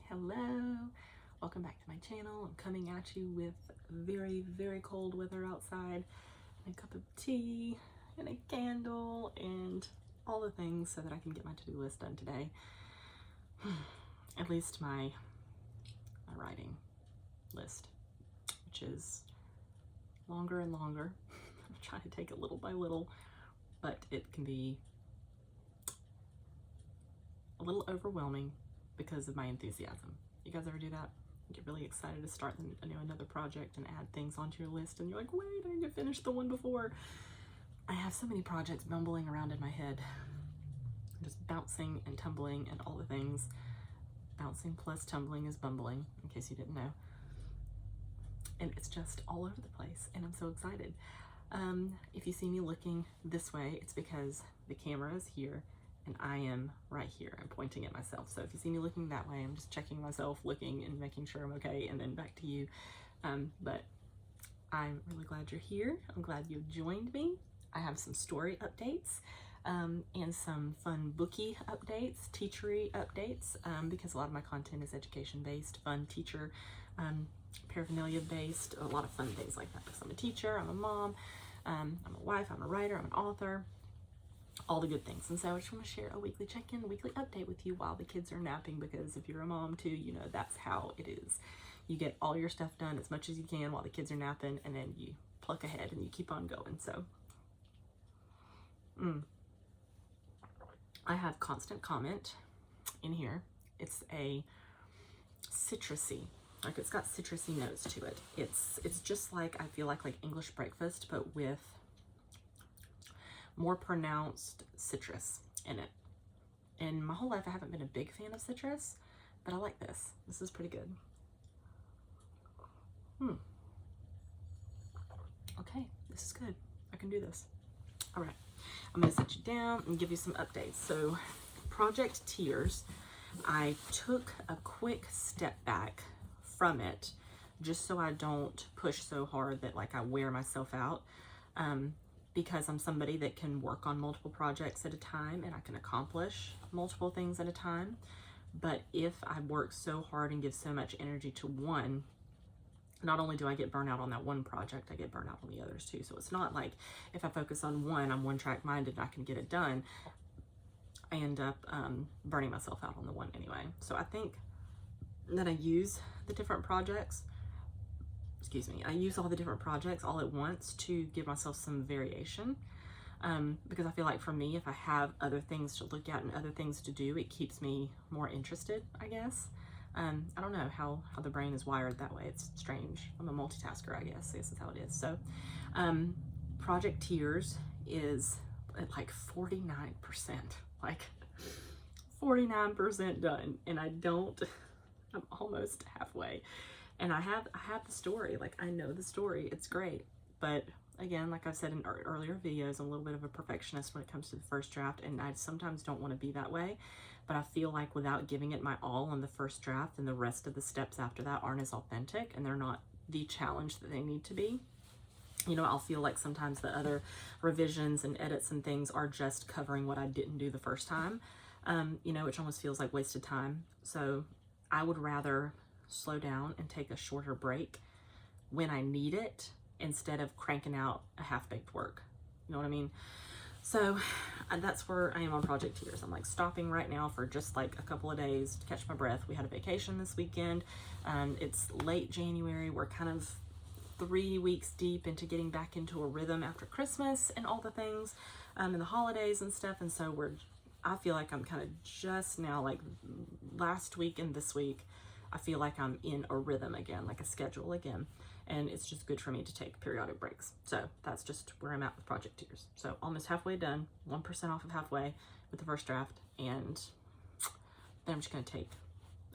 Hello, welcome back to my channel. I'm coming at you with very cold weather outside, and a cup of tea and a candle and all the things so that I can get my to-do list done today. At least my writing list, which is longer and longer. I'm trying to take it little by little, but it can be a little overwhelming because of my enthusiasm. You guys ever do that? You get really excited to start another project and add things onto your list, and you're like, wait, I need to finish the one before. I have so many projects bumbling around in my head, just bouncing and tumbling and all the things. Bouncing plus tumbling is bumbling, in case you didn't know. And it's just all over the place, and I'm so excited. If you see me looking this way, it's because the camera is here and I am right here. I'm pointing at myself. So if you see me looking that way, I'm just checking myself, looking and making sure I'm okay, and then back to you. But I'm really glad you're here. I'm glad you joined me. I have some story updates and some fun bookie updates, teachery updates, because a lot of my content is education-based, fun teacher, paraphernalia-based, a lot of fun things like that. Because I'm a teacher, I'm a mom, I'm a wife, I'm a writer, I'm an author, all the good things. And so I just want to share a weekly check-in, a weekly update with you while the kids are napping, because if you're a mom too, you know that's how it is. You get all your stuff done as much as you can while the kids are napping, and then you pluck ahead and you keep on going. So I have constant comment in here. It's a citrusy, like it's got citrusy notes to it. It's just like, I feel like English breakfast, but with more pronounced citrus in it. And my whole life I haven't been a big fan of citrus, but I like this. This is pretty good. Okay, this is good. I can do this. All right, I'm gonna sit you down and give you some updates. So Project Tears, I took a quick step back from it just so I don't push so hard that I wear myself out. Because I'm somebody that can work on multiple projects at a time and I can accomplish multiple things at a time. But if I work so hard and give so much energy to one, not only do I get burnt out on that one project, I get burnt out on the others too. So it's not like if I focus on one, I'm one track minded and I can get it done. I end up burning myself out on the one anyway. So I think that I use the different projects, I use all the different projects all at once to give myself some variation, because I feel like for me, if I have other things to look at and other things to do, it keeps me more interested, I guess. I don't know how the brain is wired that way. It's strange. I'm a multitasker, I guess. This is how it is. So Project Tears is at 49%, 49% done, and I'm almost halfway. And I have the story, I know the story, it's great. But again, like I've said in earlier videos, I'm a little bit of a perfectionist when it comes to the first draft, and I sometimes don't want to be that way. But I feel like without giving it my all on the first draft, and the rest of the steps after that aren't as authentic, and they're not the challenge that they need to be. You know, I'll feel like sometimes the other revisions and edits and things are just covering what I didn't do the first time, you know, which almost feels like wasted time. So I would rather slow down and take a shorter break when I need it, instead of cranking out a half-baked work. You know what I mean? So that's where I am on Project Tears. I'm stopping right now for just a couple of days to catch my breath. We had a vacation this weekend. It's late January. We're kind of 3 weeks deep into getting back into a rhythm after Christmas and all the things, and the holidays and stuff. And so I feel like I'm kind of just now, last week and this week, I feel like I'm in a rhythm again, a schedule again, and it's just good for me to take periodic breaks. So that's just where I'm at with Project Tears. So almost halfway done, 1% off of halfway with the first draft, and then I'm just gonna take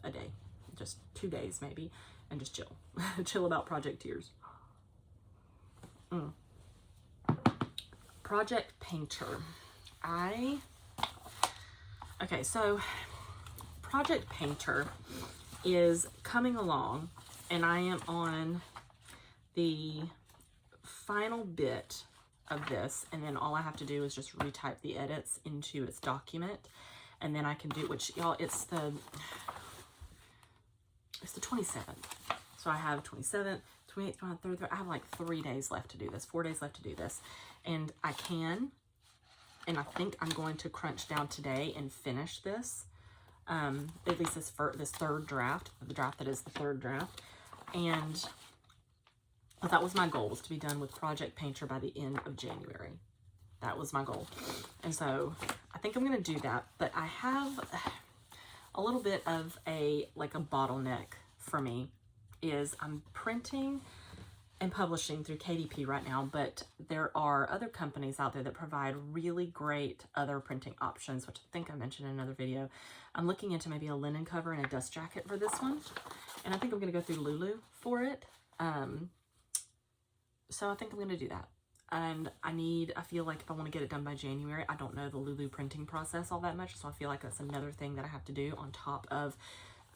a day, just 2 days maybe, and just chill, chill about Project Tears. Project Painter. Okay, so Project Painter is coming along, and I am on the final bit of this, and then all I have to do is just retype the edits into its document, and then I can do, which y'all, it's the it's the 27th. So I have 27th, 28th, 29th, I have like 3 days left to do this, 4 days left to do this. And I think I'm going to crunch down today and finish this. At least this third draft, the draft that is the third draft. And that was my goal, was to be done with Project Painter by the end of January. That was my goal. And so I think I'm going to do that. But I have a little bit of a bottleneck for me, is I'm printing and publishing through KDP right now, but there are other companies out there that provide really great other printing options, which I think I mentioned in another video. I'm looking into maybe a linen cover and a dust jacket for this one. And I think I'm going to go through Lulu for it. So I think I'm going to do that. And I feel like if I want to get it done by January, I don't know the Lulu printing process all that much. So I feel like that's another thing that I have to do on top of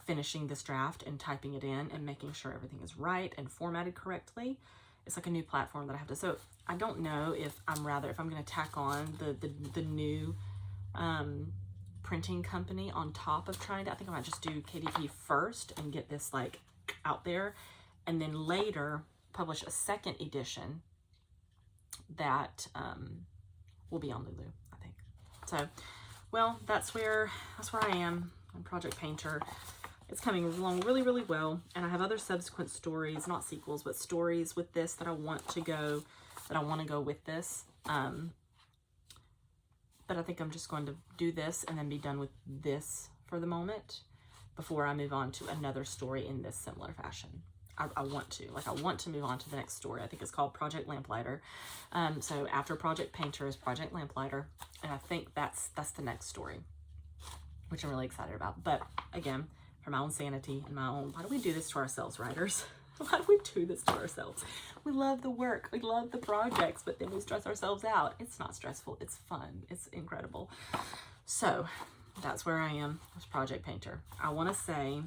finishing this draft and typing it in and making sure everything is right and formatted correctly. It's like a new platform that I have to, so I don't know if I'm going to tack on the new printing company on top of I think I might just do KDP first and get this like out there, and then later publish a second edition that will be on Lulu, I think. So, well, that's where I am on Project Painter. It's coming along really, really well, and I have other subsequent stories, not sequels, but stories with this that I want to go with this. But I think I'm just going to do this and then be done with this for the moment before I move on to another story in this similar fashion. I want to move on to the next story. I think it's called Project Lamplighter. So after Project Painter is Project Lamplighter, and I think that's the next story, which I'm really excited about. But again, for my own sanity and my own, why do we do this to ourselves, writers? Why do we do this to ourselves? We love the work, we love the projects, but then we stress ourselves out. It's not stressful, it's fun, it's incredible. So that's where I am with Project Painter. I want to say,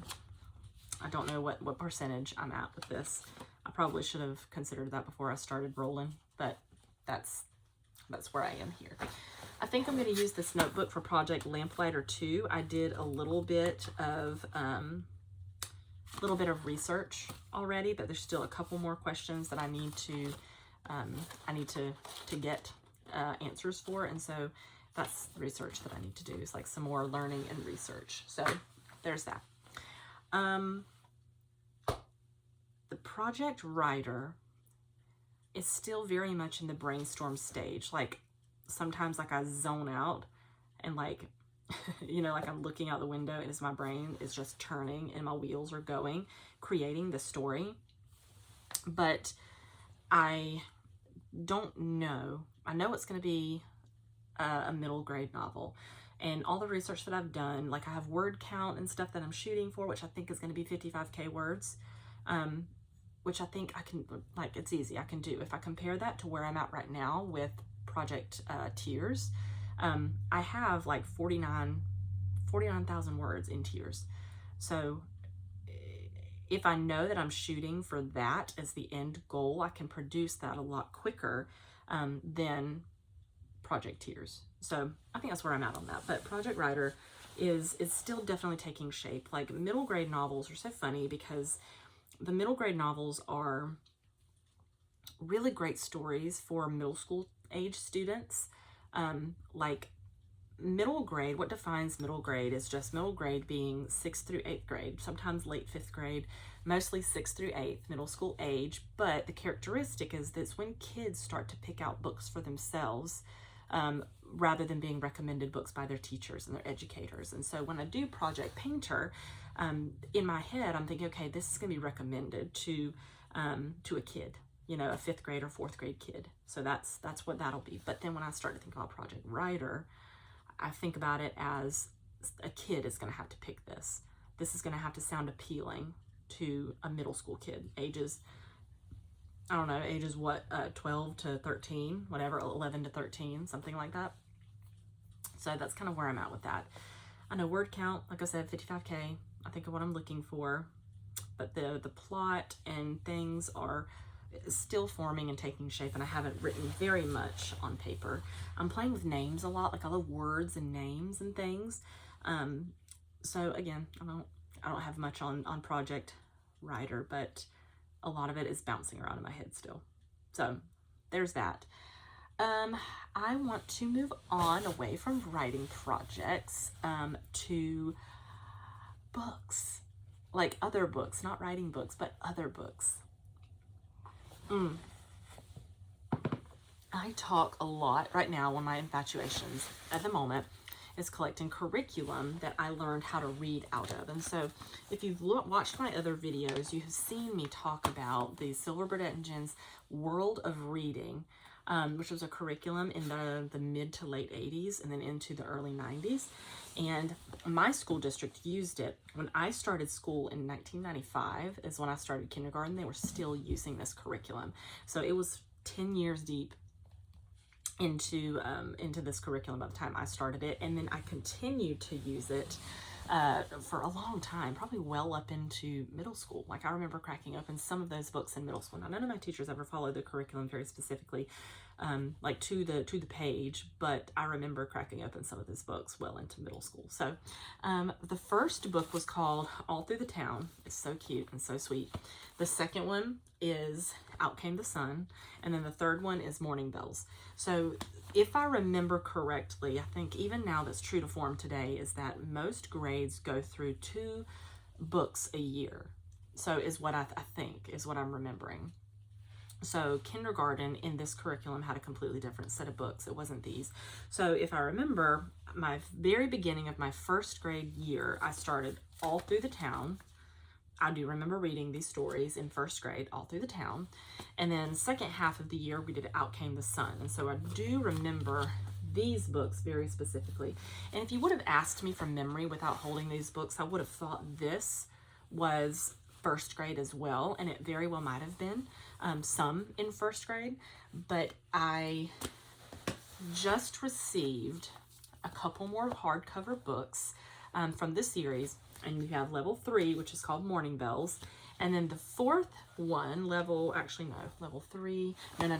I don't know what percentage I'm at with this. I probably should have considered that before I started rolling, but that's where I am here. I think I'm going to use this notebook for Project Lamplighter 2. I did a little bit of research already, but there's still a couple more questions that I need to get answers for, and so that's the research that I need to do. It's like some more learning and research. So there's that. The Project Writer is still very much in the brainstorm stage. Like sometimes like I zone out and like, you know, like I'm looking out the window and as my brain is just turning and my wheels are going, creating the story. But I don't know. I know it's going to be a middle grade novel. And all the research that I've done, like I have word count and stuff that I'm shooting for, which I think is going to be 55K words, which I think I can, like, it's easy, I can do. If I compare that to where I'm at right now with Project Tears, I have like 49,000 words in Tears. So if I know that I'm shooting for that as the end goal, I can produce that a lot quicker than Project Tears. So I think that's where I'm at on that. But Project Writer is still definitely taking shape. Like middle grade novels are so funny because the middle grade novels are really great stories for middle school age students. Like middle grade, what defines middle grade is just middle grade being 6th through 8th grade, sometimes late 5th grade, mostly 6th through 8th, middle school age. But the characteristic is that's when kids start to pick out books for themselves, rather than being recommended books by their teachers and their educators. And so when I do Project Painter, in my head, I'm thinking, okay, this is going to be recommended to a kid, you know, a 5th grade or 4th grade kid. So that's what that'll be. But then when I start to think about Project Writer, I think about it as a kid is going to have to pick this. This is going to have to sound appealing to a middle school kid, ages, I don't know, ages what, 12 to 13, whatever, 11 to 13, something like that. So that's kind of where I'm at with that. I know word count, like I said, 55K, I think of what I'm looking for, but the plot and things are still forming and taking shape, and I haven't written very much on paper. I'm playing with names a lot, like I love words and names and things. So again, I don't have much on Project writer, but a lot of it is bouncing around in my head still. So there's that. I want to move on away from writing projects to books, like other books, not writing books, but other books. I talk a lot right now. One of my infatuations at the moment is collecting curriculum that I learned how to read out of. And so if you've watched my other videos, you have seen me talk about the Silver Burdett and Jen's World of Reading, which was a curriculum in the mid to late 80s and then into the early 90s. And my school district used it. When I started school in 1995 is when I started kindergarten. They were still using this curriculum. So it was 10 years deep into this curriculum by the time I started it, and then I continued to use it for a long time, probably well up into middle school. Like, I remember cracking open some of those books in middle school. Now, none of my teachers ever followed the curriculum very specifically, like to the page, but I remember cracking open some of those books well into middle school. So the first book was called All Through the Town. It's so cute and so sweet. The second one is Out Came the Sun, and then the third one is Morning Bells. So if I remember correctly, I think even now that's true to form today, is that most grades go through 2 books a year. So is what I think, is what I'm remembering. So kindergarten in this curriculum had a completely different set of books. It wasn't these. So if I remember, my very beginning of my first grade year, I started All Through the Town. I do remember reading these stories in first grade, All Through the Town. And then second half of the year, we did Out Came the Sun. And so I do remember these books very specifically. And if you would have asked me from memory without holding these books, I would have thought this was first grade as well. And it very well might have been some in first grade. But I just received a couple more hardcover books from this series. And you have level 3, which is called Morning Bells. And then the fourth one, level 3. No,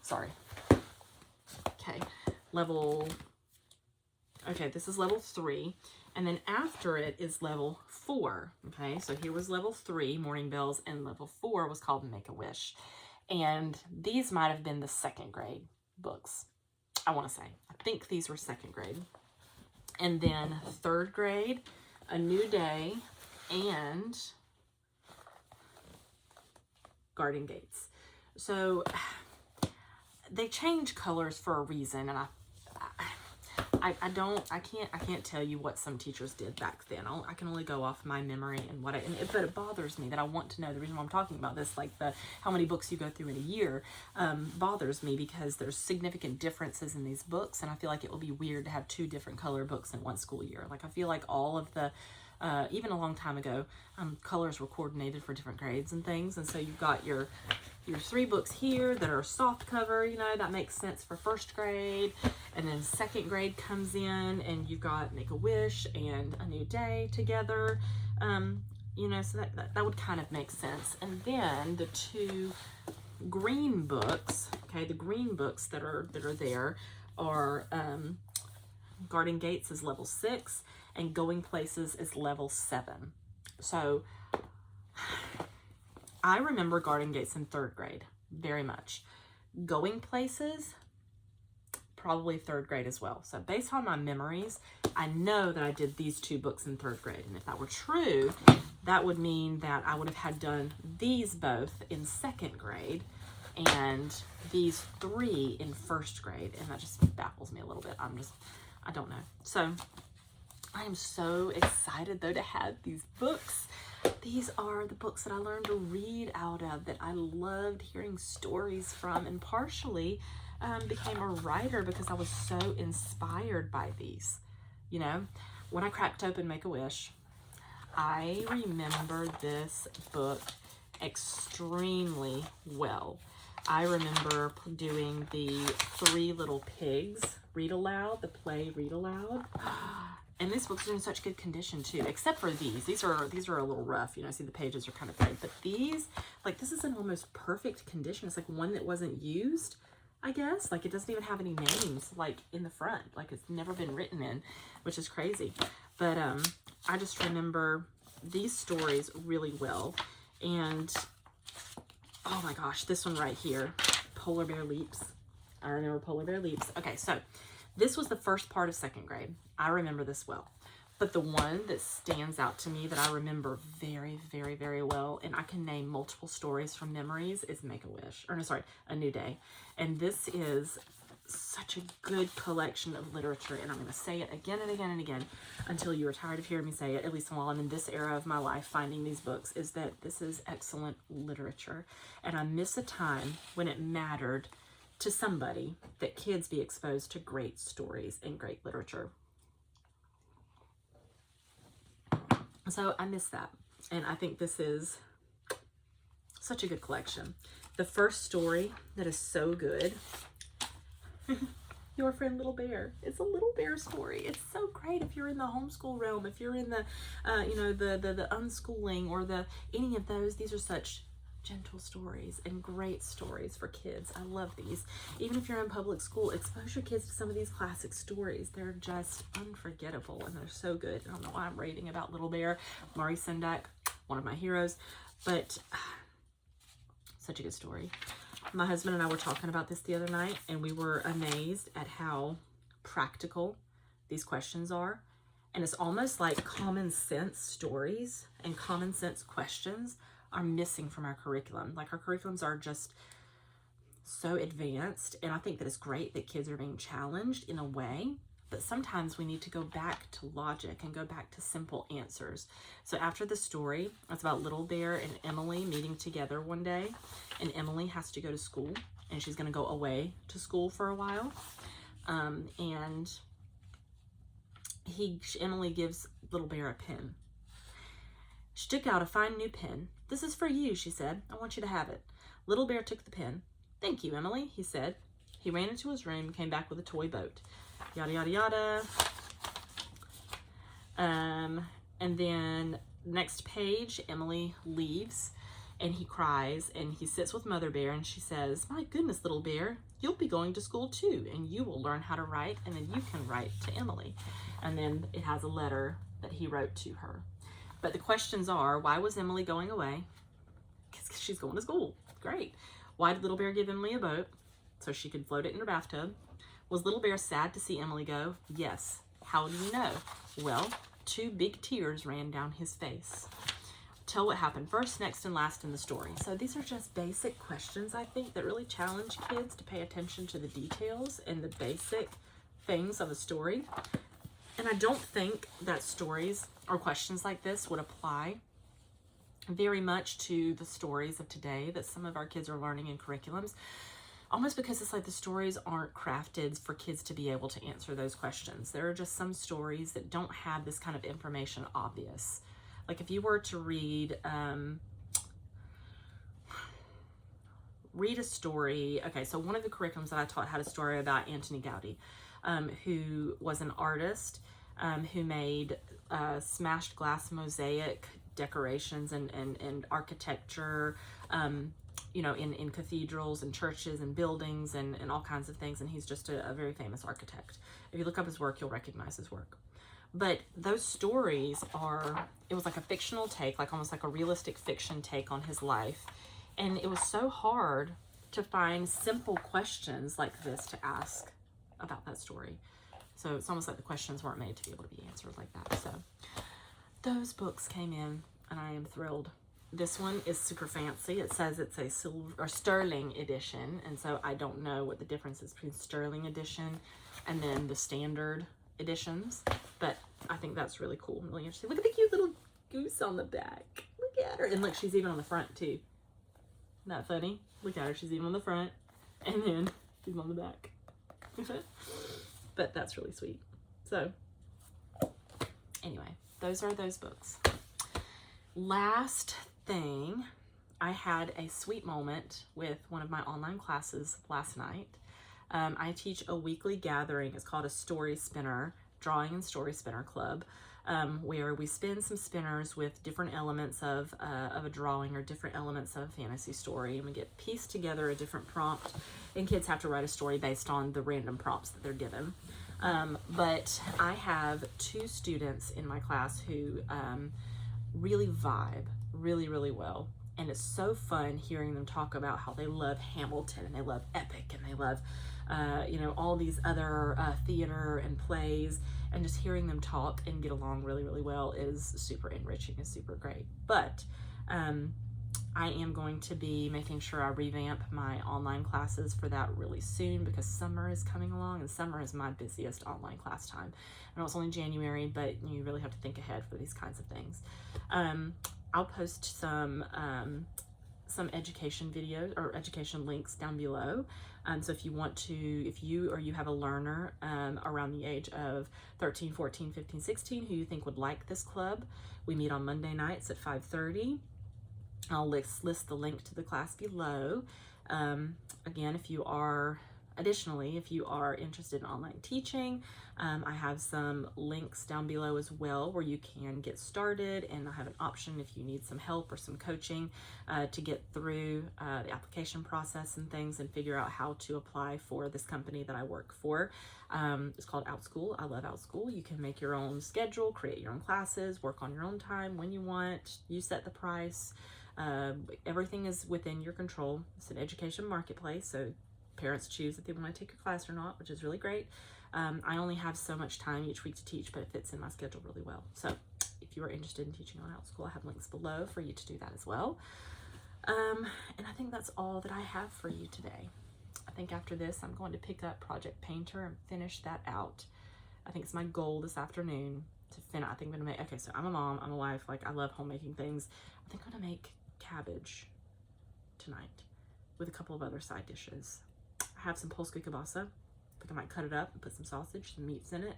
sorry. Okay, this is level 3. And then after it is level 4. Okay, so here was level 3, Morning Bells, and level 4 was called Make-A-Wish. And these might have been the second grade books, I want to say. I think these were second grade. And then third grade, A New Day, and Garden Gates. So they change colors for a reason, and I can't tell you what some teachers did back then. I can only go off my memory and but it bothers me that I want to know. The reason why I'm talking about this, like how many books you go through in a year, bothers me because there's significant differences in these books, and I feel like it will be weird to have 2 different color books in one school year. Like, I feel like all of the even a long time ago, colors were coordinated for different grades and things, and so you've got your 3 books here that are soft cover, that makes sense for first grade, and then second grade comes in and you've got Make-A-Wish and A New Day together, so that would kind of make sense. And then the 2 green books, okay, the green books that are there are Garden Gates is level 6 and Going Places is level 7. So I remember Garden Gates in third grade very much. Going Places, probably third grade as well. So based on my memories, I know that I did these 2 books in third grade. And if that were true, that would mean that I would have had done these both in second grade and these 3 in first grade. And that just baffles me a little bit. I don't know. So I am so excited though to have these books. These are the books that I learned to read out of, that I loved hearing stories from, and partially became a writer because I was so inspired by these. When I cracked open Make-A-Wish, I remember this book extremely well. I remember doing the 3 Little Pigs read aloud, the play read aloud. And this book's in such good condition too, except for these. These are a little rough, see the pages are kind of frayed. But these, like, this is in almost perfect condition. It's like one that wasn't used, I guess. Like, it doesn't even have any names, like, in the front. Like, it's never been written in, which is crazy. But I just remember these stories really well. And oh my gosh, this one right here, Polar Bear Leaps. I remember Polar Bear Leaps. Okay, so this was the first part of 2nd grade. I remember this well. But the one that stands out to me that I remember very, very, very well, and I can name multiple stories from memories, is Make-A-Wish. Or no, sorry, A New Day. And this is such a good collection of literature, and I'm going to say it again and again and again until you are tired of hearing me say it, at least while I'm in this era of my life finding these books, is that this is excellent literature. And I miss a time when it mattered to somebody that kids be exposed to great stories and great literature. So I miss that, and I think this is such a good collection. The first story that is so good, Your Friend Little Bear. It's a little bear story. It's so great if you're in the homeschool realm, if you're in the, the unschooling or any of those. These are such gentle stories and great stories for kids. I love these. Even if you're in public school, expose your kids to some of these classic stories. They're just unforgettable and they're so good. I don't know why I'm raving about Little Bear. Mari Sendak, one of my heroes, but such a good story. My husband and I were talking about this the other night, and we were amazed at how practical these questions are. And it's almost like common sense stories and common sense questions are missing from our curriculum. Like, our curriculums are just so advanced, and I think that it's great that kids are being challenged in a way, but sometimes we need to go back to logic and go back to simple answers. So after the story, it's about Little Bear and Emily meeting together one day, and Emily has to go to school, and she's gonna go away to school for a while. And Emily gives Little Bear a pen. She took out a fine new pen. "This is for you," she said. "I want you to have it." Little Bear took the pen. "Thank you, Emily," he said. He ran into his room and came back with a toy boat. Yada, yada, yada. And then next page, Emily leaves and he cries and he sits with Mother Bear and she says, "My goodness, Little Bear, you'll be going to school too, and you will learn how to write, and then you can write to Emily." And then it has a letter that he wrote to her. But the questions are, why was Emily going away? Because she's going to school. Great. Why did Little Bear give Emily a boat? So she could float it in her bathtub. Was Little Bear sad to see Emily go? Yes. How do you know? Well, 2 big tears ran down his face. Tell what happened first, next, and last in the story. So these are just basic questions, I think, that really challenge kids to pay attention to the details and the basic things of a story. And I don't think that stories or questions like this would apply very much to the stories of today that some of our kids are learning in curriculums, almost because it's like the stories aren't crafted for kids to be able to answer those questions. There are just some stories that don't have this kind of information obvious. Like if you were to read a story, okay, so one of the curriculums that I taught had a story about Antoni Gaudi, who was an artist who made smashed glass mosaic decorations and architecture, in cathedrals and churches and buildings and all kinds of things. And he's just a very famous architect. If you look up his work, you'll recognize his work. But those stories it was like a fictional take, like almost like a realistic fiction take on his life. And it was so hard to find simple questions like this to ask about that story. So it's almost like the questions weren't made to be able to be answered like that. So those books came in and I am thrilled. This one is super fancy. It says it's a silver or sterling edition. And so I don't know what the difference is between sterling edition and then the standard editions, but I think that's really cool and really interesting. Look at the cute little goose on the back. Look at her. And look, she's even on the front too. Isn't that funny? Look at her. She's even on the front and then she's on the back. But that's really sweet. So anyway, those are those books. Last thing, I had a sweet moment with one of my online classes last night. I teach a weekly gathering. It's called a Story Spinner, Drawing and Story Spinner Club, where we spin some spinners with different elements of a drawing or different elements of a fantasy story, and we get pieced together a different prompt, and kids have to write a story based on the random prompts that they're given. But I have 2 students in my class who really vibe really, really well And it's so fun hearing them talk about how they love Hamilton and they love Epic and they love, you know, all these other theater and plays, and just hearing them talk and get along really, really well is super enriching and super great. But I am going to be making sure I revamp my online classes for that really soon, because summer is coming along, and summer is my busiest online class time. I know it's only January, but you really have to think ahead for these kinds of things. I'll post some education videos or education links down below. So if you want to, if you have a learner around the age of 13, 14, 15, 16 who you think would like this club, we meet on Monday nights at 5:30. I'll list the link to the class below. Again, if you are interested in online teaching, I have some links down below as well where you can get started, and I have an option if you need some help or some coaching to get through the application process and things and figure out how to apply for this company that I work for. It's called OutSchool. I love OutSchool. You can make your own schedule, create your own classes, work on your own time when you want. You set the price. Everything is within your control. It's an education marketplace, so parents choose if they want to take your class or not, which is really great. I only have so much time each week to teach, but it fits in my schedule really well. So if you are interested in teaching on OutSchool, I have links below for you to do that as well. And I think that's all that I have for you today. I think after this, I'm going to pick up Project Painter and finish that out. I think it's my goal this afternoon to finish. I think I'm gonna make, okay, so I'm a mom, I'm a wife, like I love homemaking things. I think I'm gonna make cabbage tonight with a couple of other side dishes. I have some polskie kielbasa. I think I might cut it up and put some sausage, some meats in it,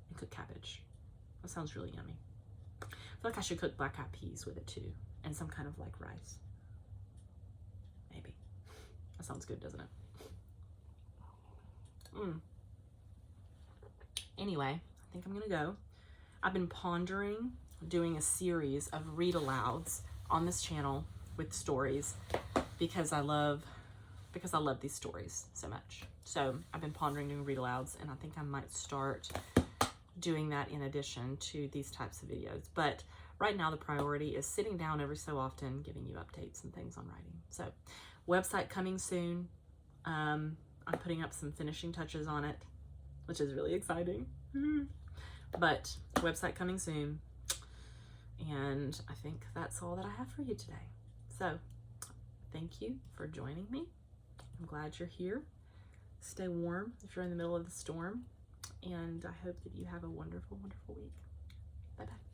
and cook cabbage. That sounds really yummy. I feel like I should cook black-eyed peas with it too, and some kind of like rice. Maybe. That sounds good, doesn't it? Anyway, I think I'm gonna go. I've been pondering doing a series of read-alouds on this channel with stories because I love these stories so much. So I've been pondering doing read-alouds, and I think I might start doing that in addition to these types of videos. But right now the priority is sitting down every so often, giving you updates and things on writing. So website coming soon. I'm putting up some finishing touches on it, which is really exciting. But website coming soon. And I think that's all that I have for you today. So thank you for joining me. I'm glad you're here. Stay warm if you're in the middle of the storm. And I hope that you have a wonderful, wonderful week. Bye-bye.